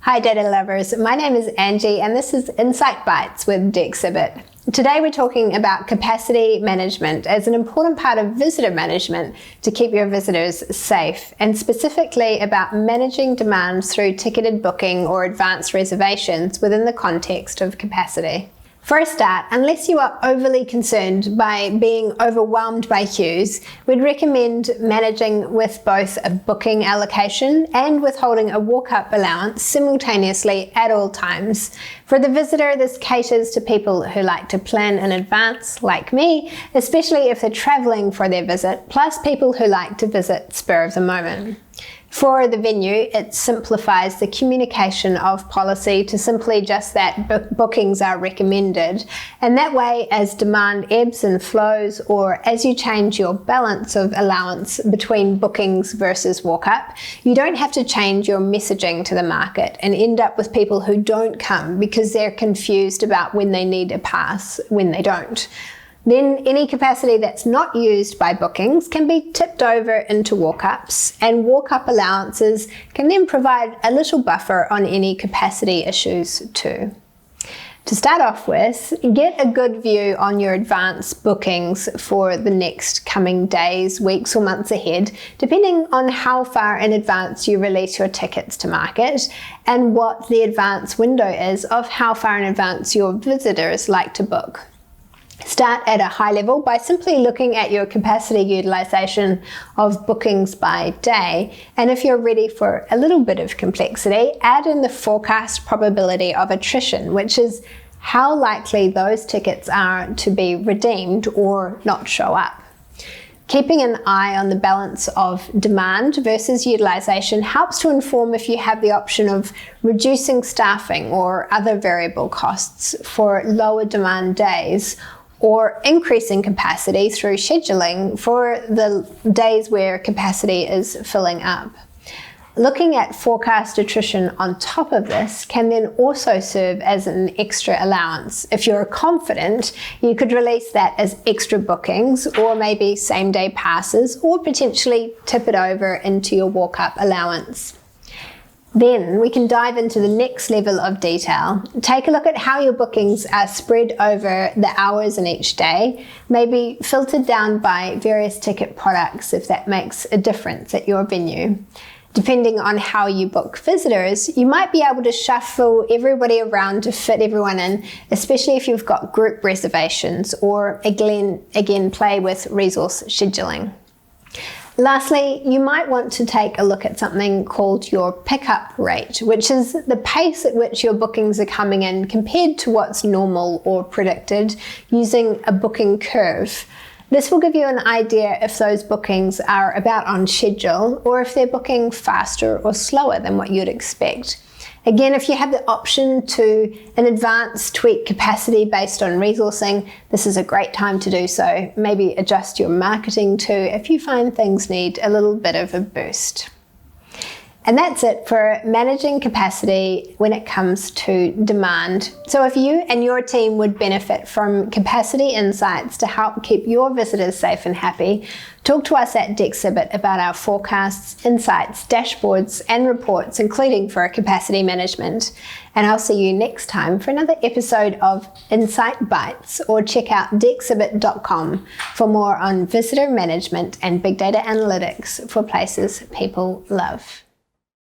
Hi data lovers, my name is Angie and this is Insight Bites with Dexibit. Today we're talking about capacity management as an important part of visitor management to keep your visitors safe, and specifically about managing demand through ticketed booking or advanced reservations within the context of capacity. For a start, unless you are overly concerned by being overwhelmed by queues, we'd recommend managing with both a booking allocation and withholding a walk-up allowance simultaneously at all times. For the visitor, this caters to people who like to plan in advance, like me, especially if they're traveling for their visit, plus people who like to visit spur of the moment. For the venue, it simplifies the communication of policy to simply just that bookings are recommended. And that way, as demand ebbs and flows, or as you change your balance of allowance between bookings versus walk-up, you don't have to change your messaging to the market and end up with people who don't come because they're confused about when they need a pass when they don't. Then any capacity that's not used by bookings can be tipped over into walk-ups, and walk-up allowances can then provide a little buffer on any capacity issues too. To start off with, get a good view on your advance bookings for the next coming days, weeks or months ahead, depending on how far in advance you release your tickets to market and what the advance window is of how far in advance your visitors like to book. Start at a high level by simply looking at your capacity utilization of bookings by day, and if you're ready for a little bit of complexity, add in the forecast probability of attrition, which is how likely those tickets are to be redeemed or not show up. Keeping an eye on the balance of demand versus utilization helps to inform if you have the option of reducing staffing or other variable costs for lower demand days, or increasing capacity through scheduling for the days where capacity is filling up. Looking at forecast attrition on top of this can then also serve as an extra allowance. If you're confident, you could release that as extra bookings or maybe same-day passes, or potentially tip it over into your walk-up allowance. Then we can dive into the next level of detail. Take a look at how your bookings are spread over the hours in each day, maybe filtered down by various ticket products if that makes a difference at your venue. Depending on how you book visitors, you might be able to shuffle everybody around to fit everyone in, especially if you've got group reservations, or again play with resource scheduling. Lastly, you might want to take a look at something called your pickup rate, which is the pace at which your bookings are coming in compared to what's normal or predicted using a booking curve. This will give you an idea if those bookings are about on schedule or if they're booking faster or slower than what you'd expect. Again, if you have the option to in advance tweak capacity based on resourcing, this is a great time to do so. Maybe adjust your marketing too if you find things need a little bit of a boost. And that's it for managing capacity when it comes to demand. So if you and your team would benefit from capacity insights to help keep your visitors safe and happy, talk to us at Dexibit about our forecasts, insights, dashboards, and reports, including for capacity management. And I'll see you next time for another episode of Insight Bites, or check out Dexibit.com for more on visitor management and big data analytics for places people love.